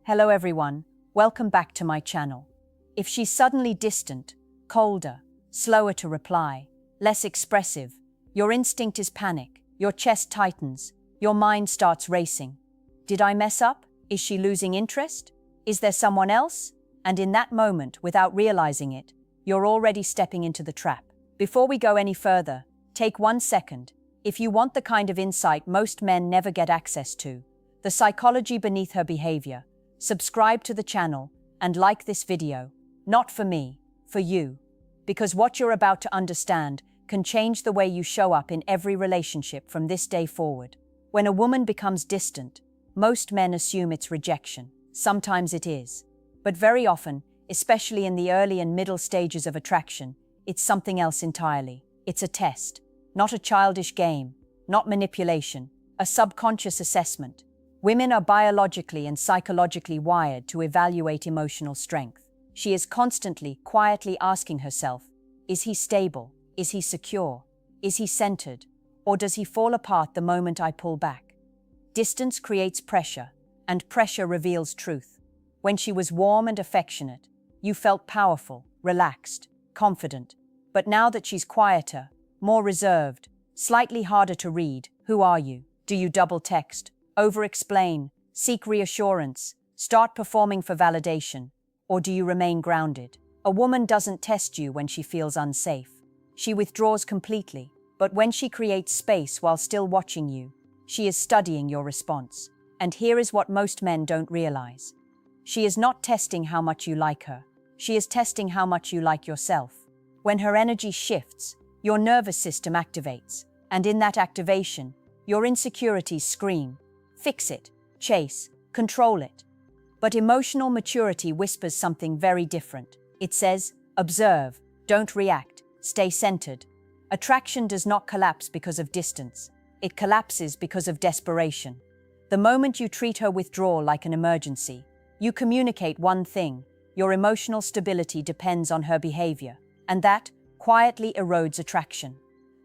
Hello everyone, welcome back to my channel. If she's suddenly distant, colder, slower to reply, less expressive, your instinct is panic, your chest tightens, your mind starts racing. Did I mess up? Is she losing interest? Is there someone else? And in that moment, without realizing it, you're already stepping into the trap. Before we go any further, take 1 second. If you want the kind of insight most men never get access to, the psychology beneath her behavior, subscribe to the channel and like this video. Not for me, for you. Because what you're about to understand can change the way you show up in every relationship from this day forward. When a woman becomes distant, most men assume it's rejection. Sometimes it is. But very often, especially in the early and middle stages of attraction, it's something else entirely. It's a test, not a childish game, not manipulation, a subconscious assessment. Women are biologically and psychologically wired to evaluate emotional strength. She is constantly, quietly asking herself, is he stable? Is he secure? Is he centered? Or does he fall apart the moment I pull back? Distance creates pressure, and pressure reveals truth. When she was warm and affectionate, you felt powerful, relaxed, confident. But now that she's quieter, more reserved, slightly harder to read, who are you? Do you double text? Over-explain, seek reassurance, start performing for validation, or do you remain grounded? A woman doesn't test you when she feels unsafe. She withdraws completely, but when she creates space while still watching you, she is studying your response. And here is what most men don't realize. She is not testing how much you like her. She is testing how much you like yourself. When her energy shifts, your nervous system activates, and in that activation, your insecurities scream. Fix it, chase, control it. But emotional maturity whispers something very different. It says, observe, don't react, stay centered. Attraction does not collapse because of distance. It collapses because of desperation. The moment you treat her withdrawal like an emergency, you communicate one thing: your emotional stability depends on her behavior, and that quietly erodes attraction.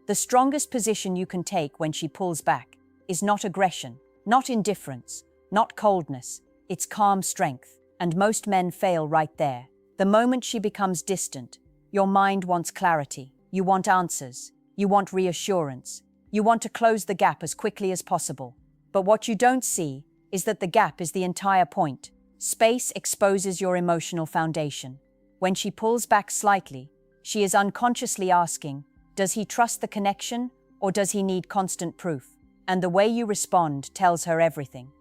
The strongest position you can take when she pulls back is not aggression, not indifference, not coldness, it's calm strength, and most men fail right there. The moment she becomes distant, your mind wants clarity, you want answers, you want reassurance, you want to close the gap as quickly as possible. But what you don't see is that the gap is the entire point. Space exposes your emotional foundation. When she pulls back slightly, she is unconsciously asking, does he trust the connection or does he need constant proof? And the way you respond tells her everything.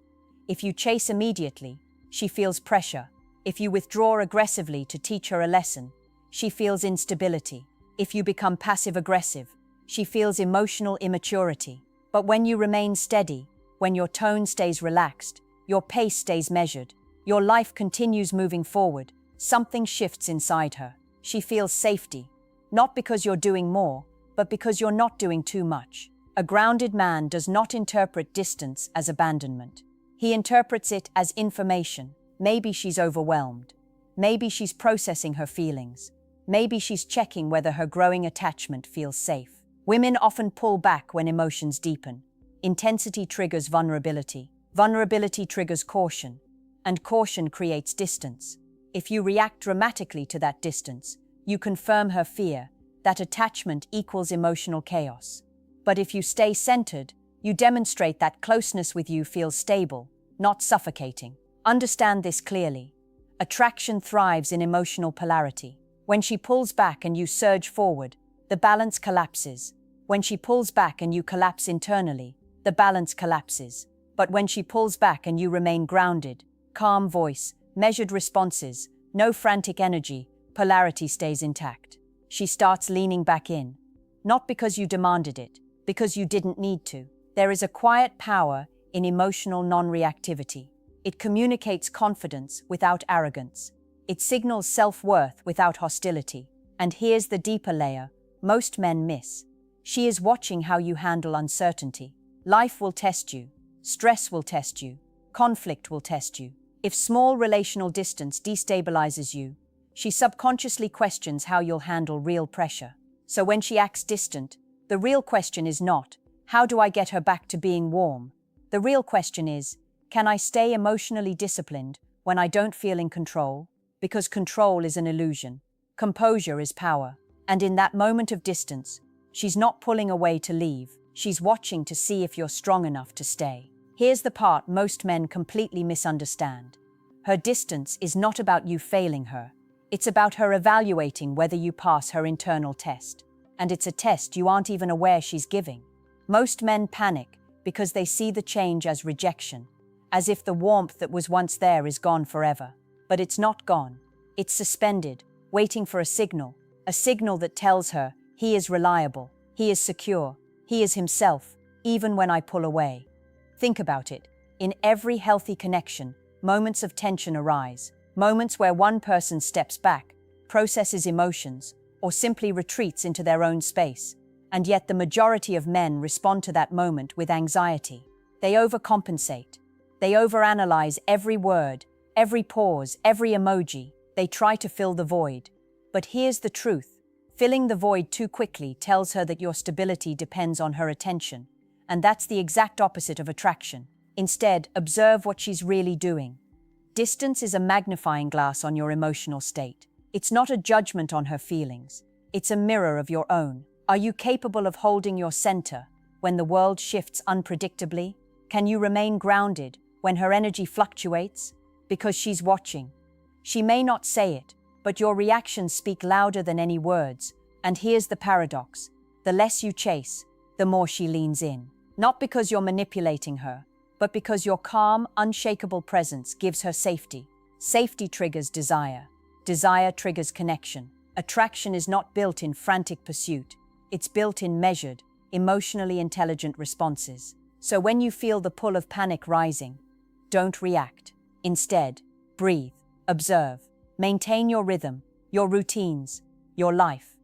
If you chase immediately, she feels pressure. If you withdraw aggressively to teach her a lesson, she feels instability. If you become passive-aggressive, she feels emotional immaturity. But when you remain steady, when your tone stays relaxed, your pace stays measured, your life continues moving forward, something shifts inside her. She feels safety, not because you're doing more, but because you're not doing too much. A grounded man does not interpret distance as abandonment. He interprets it as information. Maybe she's overwhelmed. Maybe she's processing her feelings. Maybe she's checking whether her growing attachment feels safe. Women often pull back when emotions deepen. Intensity triggers vulnerability. Vulnerability triggers caution. And caution creates distance. If you react dramatically to that distance, you confirm her fear that attachment equals emotional chaos. But if you stay centered, you demonstrate that closeness with you feels stable, not suffocating. Understand this clearly. Attraction thrives in emotional polarity. When she pulls back and you surge forward, the balance collapses. When she pulls back and you collapse internally, the balance collapses. But when she pulls back and you remain grounded, calm voice, measured responses, no frantic energy, polarity stays intact. She starts leaning back in. Not because you demanded it, because you didn't need to. There is a quiet power in emotional non-reactivity. It communicates confidence without arrogance. It signals self-worth without hostility. And here's the deeper layer most men miss. She is watching how you handle uncertainty. Life will test you. Stress will test you. Conflict will test you. If small relational distance destabilizes you, she subconsciously questions how you'll handle real pressure. So when she acts distant, the real question is not, how do I get her back to being warm? The real question is, can I stay emotionally disciplined when I don't feel in control, because control is an illusion. Composure is power. And in that moment of distance, she's not pulling away to leave. She's watching to see if you're strong enough to stay. Here's the part most men completely misunderstand. Her distance is not about you failing her. It's about her evaluating whether you pass her internal test. And it's a test you aren't even aware she's giving. Most men panic because they see the change as rejection, as if the warmth that was once there is gone forever. But it's not gone. It's suspended, waiting for a signal that tells her he is reliable, he is secure, he is himself, even when I pull away. Think about it. In every healthy connection, moments of tension arise, moments where one person steps back, processes emotions, or simply retreats into their own space. And yet the majority of men respond to that moment with anxiety. They overcompensate. They overanalyze every word, every pause, every emoji. They try to fill the void. But here's the truth. Filling the void too quickly tells her that your stability depends on her attention. And that's the exact opposite of attraction. Instead, observe what she's really doing. Distance is a magnifying glass on your emotional state. It's not a judgment on her feelings. It's a mirror of your own. Are you capable of holding your center when the world shifts unpredictably? Can you remain grounded when her energy fluctuates? Because she's watching. She may not say it, but your reactions speak louder than any words. And here's the paradox. The less you chase, the more she leans in. Not because you're manipulating her, but because your calm, unshakable presence gives her safety. Safety triggers desire. Desire triggers connection. Attraction is not built in frantic pursuit. It's built in measured, emotionally intelligent responses. So when you feel the pull of panic rising, don't react. Instead, breathe, observe, maintain your rhythm, your routines, your life.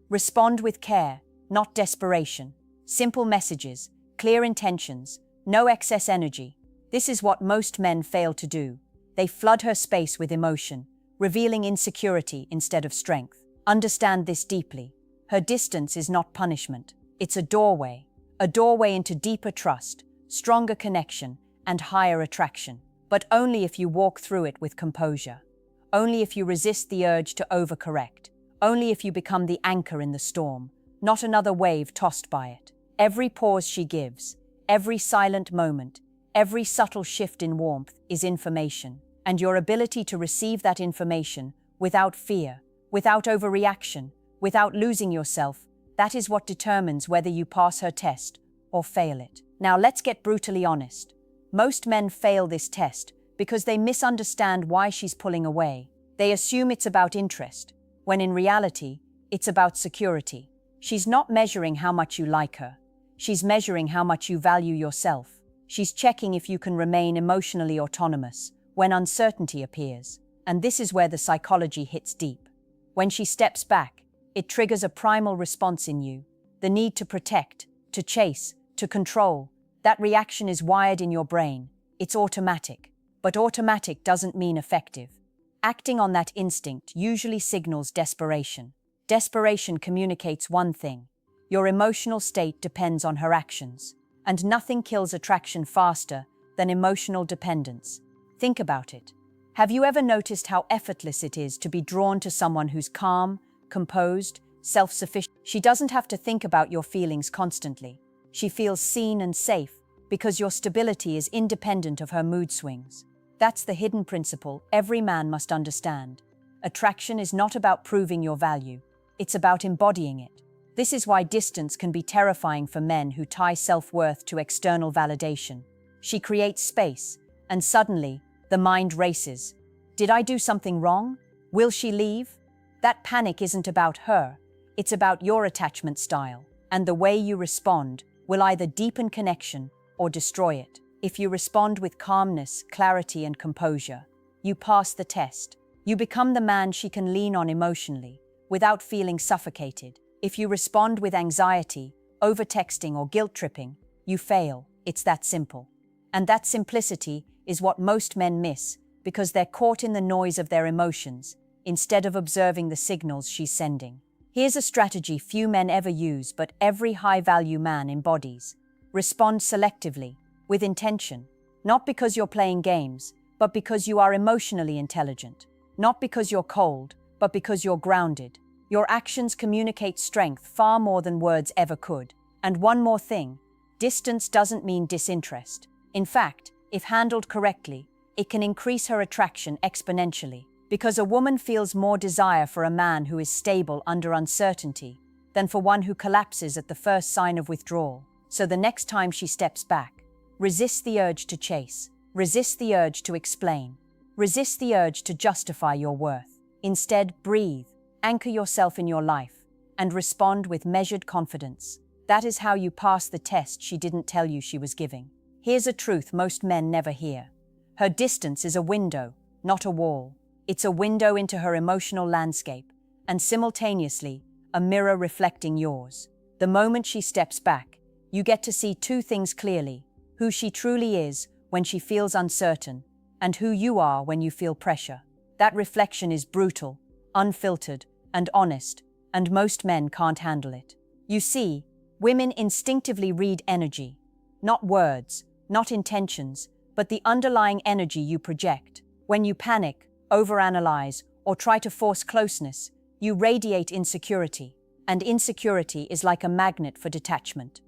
Respond with care, not desperation. Simple messages, clear intentions, no excess energy. This is what most men fail to do. They flood her space with emotion, revealing insecurity instead of strength. Understand this deeply. Her distance is not punishment. It's a doorway into deeper trust, stronger connection, and higher attraction. But only if you walk through it with composure. Only if you resist the urge to overcorrect. Only if you become the anchor in the storm, not another wave tossed by it. Every pause she gives, every silent moment, every subtle shift in warmth is information. And your ability to receive that information without fear, without overreaction, without losing yourself, that is what determines whether you pass her test or fail it. Now let's get brutally honest. Most men fail this test because they misunderstand why she's pulling away. They assume it's about interest, when in reality, it's about security. She's not measuring how much you like her. She's measuring how much you value yourself. She's checking if you can remain emotionally autonomous when uncertainty appears. And this is where the psychology hits deep. When she steps back, it triggers a primal response in you, the need to protect, to chase, to control. That reaction is wired in your brain. It's automatic. But automatic doesn't mean effective. Acting on that instinct usually signals desperation. Desperation communicates one thing. Your emotional state depends on her actions. And nothing kills attraction faster than emotional dependence. Think about it. Have you ever noticed how effortless it is to be drawn to someone who's calm, composed, self-sufficient? She doesn't have to think about your feelings constantly. She feels seen and safe because your stability is independent of her mood swings. That's the hidden principle every man must understand. Attraction is not about proving your value. It's about embodying it. This is why distance can be terrifying for men who tie self-worth to external validation. She creates space, and suddenly, the mind races. Did I do something wrong? Will she leave? That panic isn't about her. It's about your attachment style. And the way you respond will either deepen connection or destroy it. If you respond with calmness, clarity, and composure, you pass the test. You become the man she can lean on emotionally, without feeling suffocated. If you respond with anxiety, over-texting, or guilt-tripping, you fail. It's that simple. And that simplicity is what most men miss because they're caught in the noise of their emotions instead of observing the signals she's sending. Here's a strategy few men ever use but every high-value man embodies. Respond selectively, with intention, not because you're playing games, but because you are emotionally intelligent. Not because you're cold, but because you're grounded. Your actions communicate strength far more than words ever could. And one more thing, distance doesn't mean disinterest. In fact, if handled correctly, it can increase her attraction exponentially, because a woman feels more desire for a man who is stable under uncertainty than for one who collapses at the first sign of withdrawal. So the next time she steps back, resist the urge to chase, resist the urge to explain, resist the urge to justify your worth. Instead, breathe, anchor yourself in your life, and respond with measured confidence. That is how you pass the test she didn't tell you she was giving. Here's a truth most men never hear. Her distance is a window, not a wall. It's a window into her emotional landscape, and simultaneously, a mirror reflecting yours. The moment she steps back, you get to see two things clearly: who she truly is when she feels uncertain, and who you are when you feel pressure. That reflection is brutal, unfiltered, and honest, and most men can't handle it. You see, women instinctively read energy, not words, not intentions, but the underlying energy you project. When you panic, overanalyze, or try to force closeness, you radiate insecurity, and insecurity is like a magnet for detachment.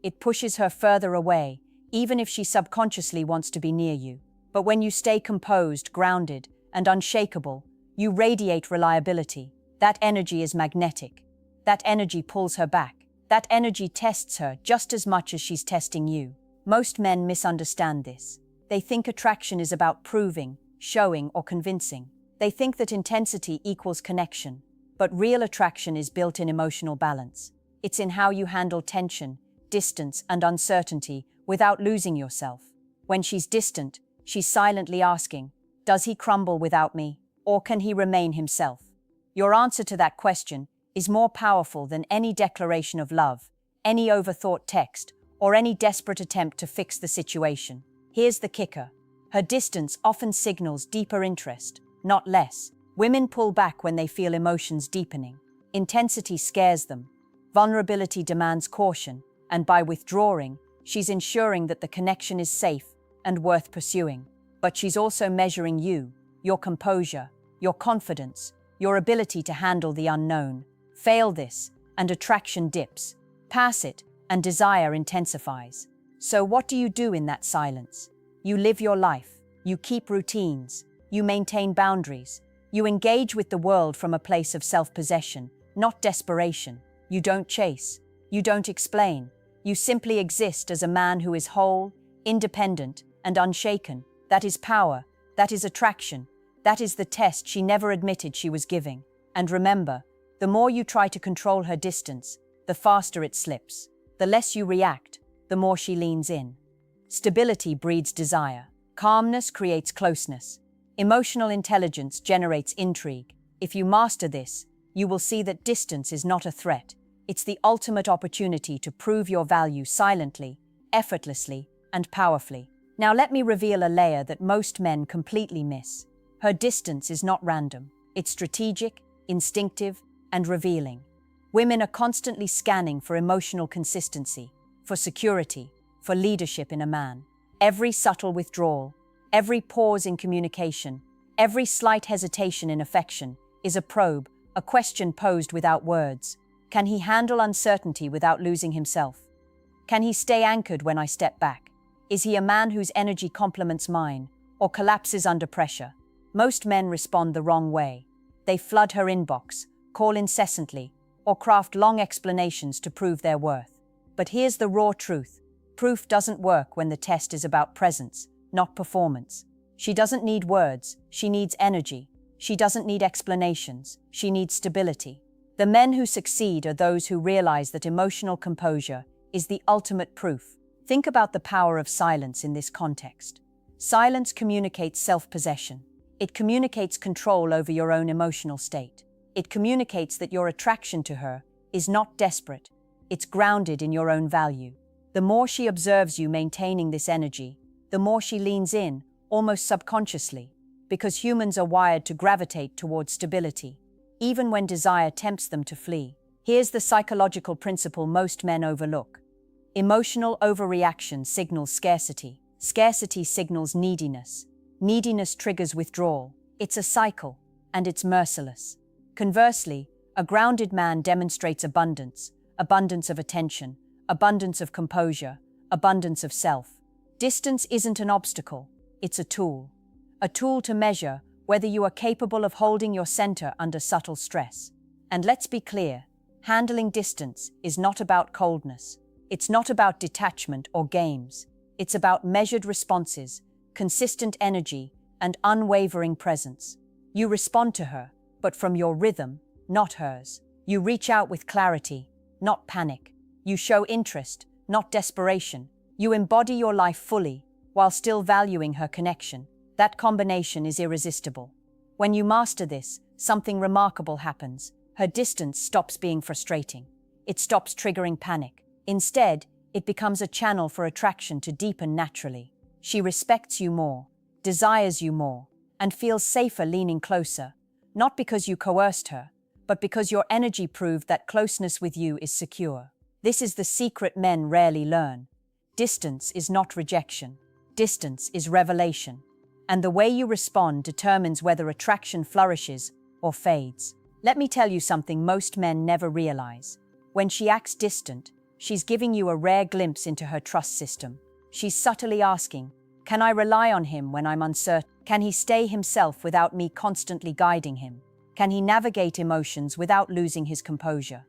It pushes her further away, even if she subconsciously wants to be near you. But when you stay composed, grounded, and unshakable, you radiate reliability. That energy is magnetic. That energy pulls her back. That energy tests her just as much as she's testing you. Most men misunderstand this. They think attraction is about proving, showing, or convincing. They think that intensity equals connection. But real attraction is built in emotional balance. It's in how you handle tension, distance, and uncertainty without losing yourself. When she's distant, she's silently asking, does he crumble without me, or can he remain himself? Your answer to that question is more powerful than any declaration of love, any overthought text, or any desperate attempt to fix the situation. Here's the kicker. Her distance often signals deeper interest, not less. Women pull back when they feel emotions deepening. Intensity scares them. Vulnerability demands caution, and by withdrawing, she's ensuring that the connection is safe and worth pursuing. But she's also measuring you, your composure, your confidence, your ability to handle the unknown. Fail this, and attraction dips. Pass it, and desire intensifies. So what do you do in that silence? You live your life. You keep routines. You maintain boundaries. You engage with the world from a place of self-possession, not desperation. You don't chase. You don't explain. You simply exist as a man who is whole, independent, and unshaken. That is power. That is attraction. That is the test she never admitted she was giving. And remember, the more you try to control her distance, the faster it slips. The less you react, the more she leans in. Stability breeds desire. Calmness creates closeness. Emotional intelligence generates intrigue. If you master this, you will see that distance is not a threat. It's the ultimate opportunity to prove your value silently, effortlessly, and powerfully. Now let me reveal a layer that most men completely miss. Her distance is not random. It's strategic, instinctive, and revealing. Women are constantly scanning for emotional consistency, for security, for leadership in a man. Every subtle withdrawal, every pause in communication, every slight hesitation in affection is a probe, a question posed without words. Can he handle uncertainty without losing himself? Can he stay anchored when I step back? Is he a man whose energy complements mine, or collapses under pressure? Most men respond the wrong way. They flood her inbox, call incessantly, or craft long explanations to prove their worth. But here's the raw truth. Proof doesn't work when the test is about presence, not performance. She doesn't need words, she needs energy. She doesn't need explanations, she needs stability. The men who succeed are those who realize that emotional composure is the ultimate proof. Think about the power of silence in this context. Silence communicates self-possession. It communicates control over your own emotional state. It communicates that your attraction to her is not desperate. It's grounded in your own value. The more she observes you maintaining this energy, the more she leans in, almost subconsciously, because humans are wired to gravitate towards stability, even when desire tempts them to flee. Here's the psychological principle most men overlook. Emotional overreaction signals scarcity. Scarcity signals neediness. Neediness triggers withdrawal. It's a cycle, and it's merciless. Conversely, a grounded man demonstrates abundance of attention, abundance of composure, abundance of self. Distance isn't an obstacle, it's a tool. A tool to measure whether you are capable of holding your center under subtle stress. And let's be clear, handling distance is not about coldness. It's not about detachment or games. It's about measured responses, consistent energy, and unwavering presence. You respond to her, but from your rhythm, not hers. You reach out with clarity, not panic. You show interest, not desperation. You embody your life fully, while still valuing her connection. That combination is irresistible. When you master this, something remarkable happens. Her distance stops being frustrating. It stops triggering panic. Instead, it becomes a channel for attraction to deepen naturally. She respects you more, desires you more, and feels safer leaning closer, not because you coerced her, but because your energy proved that closeness with you is secure. This is the secret men rarely learn. Distance is not rejection. Distance is revelation. And the way you respond determines whether attraction flourishes or fades. Let me tell you something most men never realize. When she acts distant, she's giving you a rare glimpse into her trust system. She's subtly asking, can I rely on him when I'm uncertain? Can he stay himself without me constantly guiding him? Can he navigate emotions without losing his composure?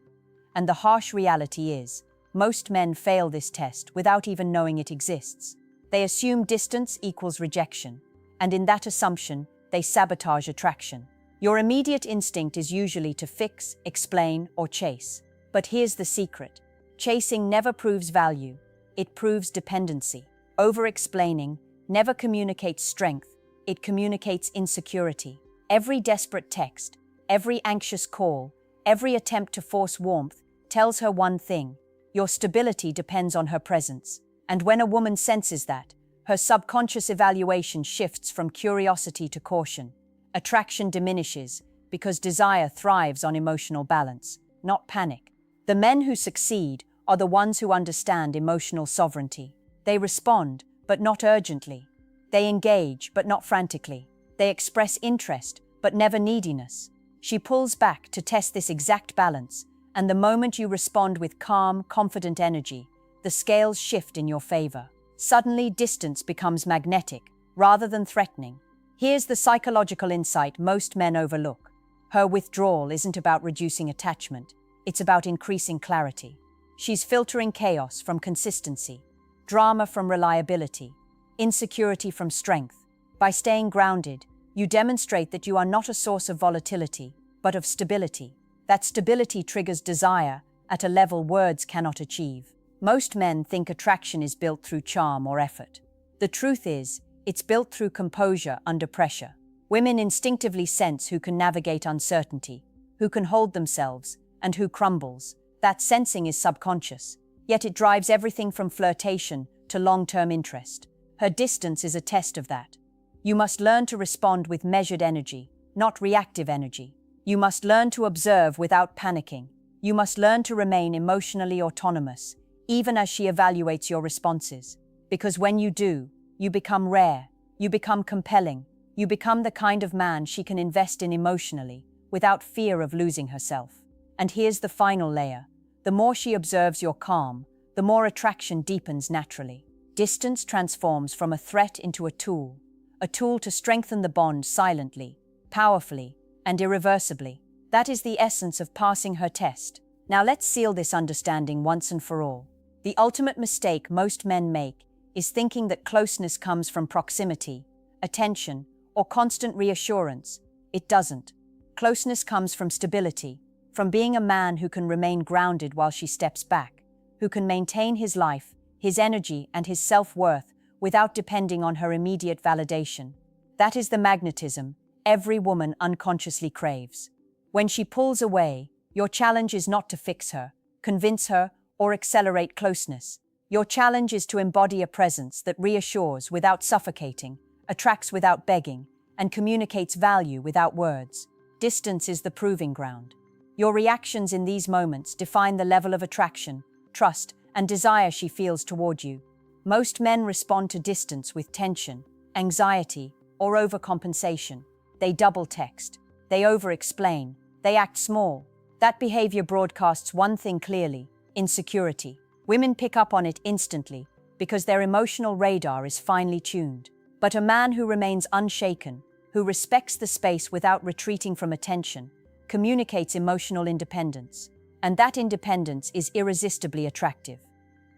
And the harsh reality is, most men fail this test without even knowing it exists. They assume distance equals rejection, and in that assumption, they sabotage attraction. Your immediate instinct is usually to fix, explain, or chase. But here's the secret. Chasing never proves value. It proves dependency. Over-explaining never communicates strength. It communicates insecurity. Every desperate text, every anxious call, every attempt to force warmth tells her one thing: your stability depends on her presence. And when a woman senses that, her subconscious evaluation shifts from curiosity to caution. Attraction diminishes because desire thrives on emotional balance, not panic. The men who succeed are the ones who understand emotional sovereignty. They respond, but not urgently. They engage, but not frantically. They express interest, but never neediness. She pulls back to test this exact balance, and the moment you respond with calm, confident energy, the scales shift in your favor. Suddenly, distance becomes magnetic, rather than threatening. Here's the psychological insight most men overlook. Her withdrawal isn't about reducing attachment, it's about increasing clarity. She's filtering chaos from consistency, drama from reliability, insecurity from strength. By staying grounded, you demonstrate that you are not a source of volatility, but of stability. That stability triggers desire at a level words cannot achieve. Most men think attraction is built through charm or effort. The truth is, it's built through composure under pressure. Women instinctively sense who can navigate uncertainty, who can hold themselves, and who crumbles. That sensing is subconscious, yet it drives everything from flirtation to long-term interest. Her distance is a test of that. You must learn to respond with measured energy, not reactive energy. You must learn to observe without panicking. You must learn to remain emotionally autonomous, even as she evaluates your responses. Because when you do, you become rare, you become compelling, you become the kind of man she can invest in emotionally, without fear of losing herself. And here's the final layer. The more she observes your calm, the more attraction deepens naturally. Distance transforms from a threat into a tool to strengthen the bond silently, powerfully, and irreversibly. That is the essence of passing her test. Now let's seal this understanding once and for all. The ultimate mistake most men make is thinking that closeness comes from proximity, attention, or constant reassurance. It doesn't. Closeness comes from stability, from being a man who can remain grounded while she steps back, who can maintain his life, his energy, and his self-worth without depending on her immediate validation. That is the magnetism every woman unconsciously craves. When she pulls away, your challenge is not to fix her, convince her, or accelerate closeness. Your challenge is to embody a presence that reassures without suffocating, attracts without begging, and communicates value without words. Distance is the proving ground. Your reactions in these moments define the level of attraction, trust, and desire she feels toward you. Most men respond to distance with tension, anxiety, or overcompensation. They double text. They over-explain. They act small. That behavior broadcasts one thing clearly: insecurity. Women pick up on it instantly because their emotional radar is finely tuned. But a man who remains unshaken, who respects the space without retreating from attention, communicates emotional independence. And that independence is irresistibly attractive.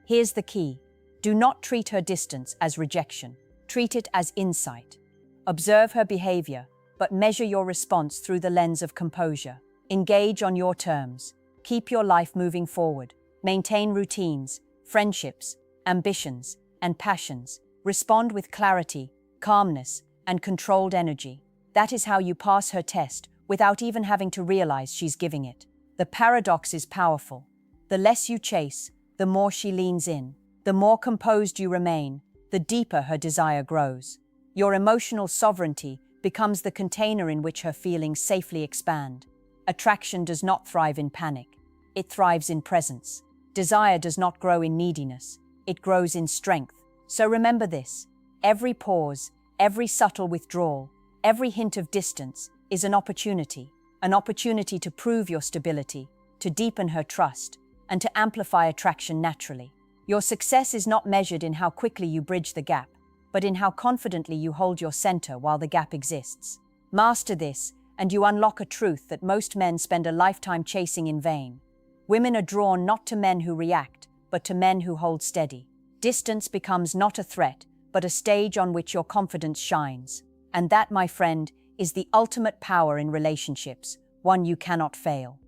Here's the key. Do not treat her distance as rejection. Treat it as insight. Observe her behavior, but measure your response through the lens of composure. Engage on your terms. Keep your life moving forward. Maintain routines, friendships, ambitions, and passions. Respond with clarity, calmness, and controlled energy. That is how you pass her test without even having to realize she's giving it. The paradox is powerful. The less you chase, the more she leans in. The more composed you remain, the deeper her desire grows. Your emotional sovereignty becomes the container in which her feelings safely expand. Attraction does not thrive in panic. It thrives in presence. Desire does not grow in neediness. It grows in strength. So remember this: every pause, every subtle withdrawal, every hint of distance is an opportunity to prove your stability, to deepen her trust, and to amplify attraction naturally. Your success is not measured in how quickly you bridge the gap, but in how confidently you hold your center while the gap exists. Master this, and you unlock a truth that most men spend a lifetime chasing in vain. Women are drawn not to men who react, but to men who hold steady. Distance becomes not a threat, but a stage on which your confidence shines. And that, my friend, is the ultimate power in relationships, one you cannot fail.